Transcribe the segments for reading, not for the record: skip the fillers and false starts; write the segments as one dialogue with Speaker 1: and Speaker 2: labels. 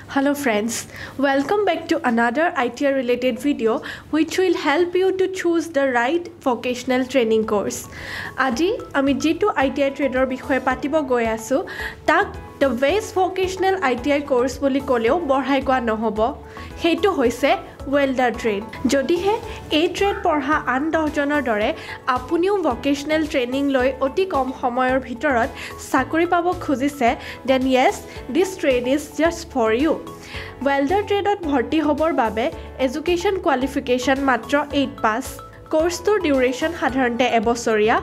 Speaker 1: Hello friends, welcome back to another ITI related video which will help you to choose the right vocational training course. Aji ami jitu ITI trader bikhoye patibo goi asu tak the best vocational ITI course boli koleo borhai koa nohobo hetu hoise welder trade. Jodihe ei trade porha an 10 joner dore apuniu vocational training loi oti kom samoyor bhitorot sakori pabo khujise then yes this trade is just for you. Welder trade ot bhorti hobor babe education qualification matro 8 pass. Course to duration সাধাৰণতে এবছৰীয়া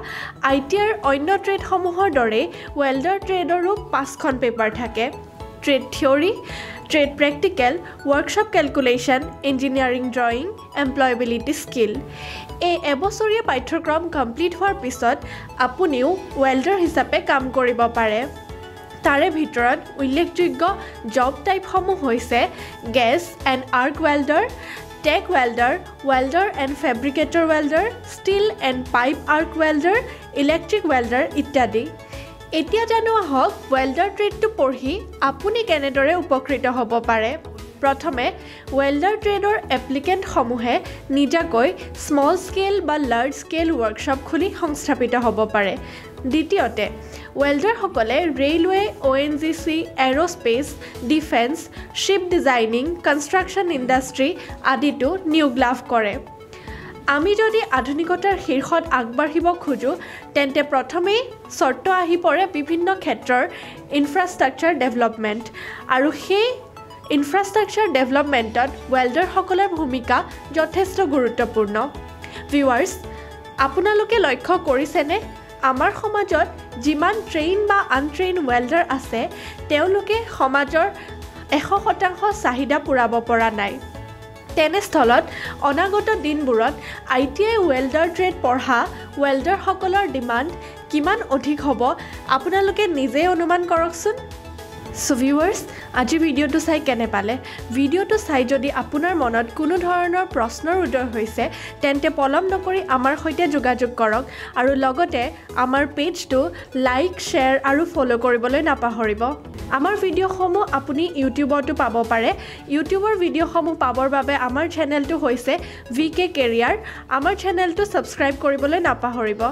Speaker 1: ITR অন্য trade সমূহৰ দৰে welder ট্ৰেডৰো 5খন paper থাকে trade theory trade practical workshop calculation engineering drawing employability skill এই এবছৰীয়া পাঠ্যক্ৰম complete হোৱাৰ পিছত আপুনিও welder হিচাপে কাম কৰিব পাৰে তাৰে ভিতৰত উল্লেখযোগ্য জব টাইপ সমূহ হৈছে gas and arc welder TAG welder, welder and fabricator welder, steel and pipe arc welder, electric welder ইত্যাদি এতিয়া জানো হক welder trade to পঢ়ি আপুনি কেনেদৰে উপকৃত হ'ব পাৰে প্ৰথমে welder tradeৰ এপ্লিকেন্ট সমূহে নিজাকৈ small scale বা large scale workshop খুলি সংস্থাপিত হ'ব পাৰে দ্বিতীয়তে welder সকলে railway ONGC aerospace defense ship designing construction industry আদিটো নিয়োগ লাভ কৰে আমি যদি আধুনিকতাৰ শীৰ্ষত আগবাঢ়িব খোজো তেন্তে প্ৰথমে শৰ্ত আহি পৰে বিভিন্ন ক্ষেত্ৰৰ ইনফ্ৰাষ্ট্ৰাকচাৰ ডেভেলপমেন্ট আৰু সেই ইনফ্ৰাষ্ট্ৰাকচাৰ ডেভেলপমেন্টত welder সকলৰ ভূমিকা যথেষ্ট গুৰুত্বপূৰ্ণ ভিউৱাৰ্স আপোনালোকে লক্ষ্য কৰিছেনে আমাৰ সমাজত যিমান ট্ৰেইন বা আনট্ৰেইন welder আছে তেওঁলোকে সমাজৰ 100% চাহিদা পুৰাব পৰা নাই তেনেস্থলত অনাগত দিনবোৰত ITI welder trade পঢ়া welder সকলৰ ডিমান্ড কিমান অধিক হ'ব আপোনালোকে নিজে অনুমান কৰকচোন So viewers, আজি ভিডিওটো চাই কেনে পালে ভিডিওটো চাই যদি আপোনাৰ মনত কোনো ধৰণৰ প্ৰশ্নৰ উদয় হৈছে তেন্তে পলম নকৰি আমাৰ সৈতে যোগাযোগ কৰক আৰু লগতে আমাৰ পেজটো লাইক শেয়াৰ আৰু ফলো কৰিবলৈ নাপাহৰিব আমাৰ ভিডিওসমূহ আপুনি ইউটিউবতো পাব পাৰে ইউটিউবৰ ভিডিওসমূহ পাবৰ বাবে আমাৰ চেনেলটো হৈছে VK Career আমাৰ চেনেলটো সাবস্ক্ৰাইব কৰিবলৈ নাপাহৰিব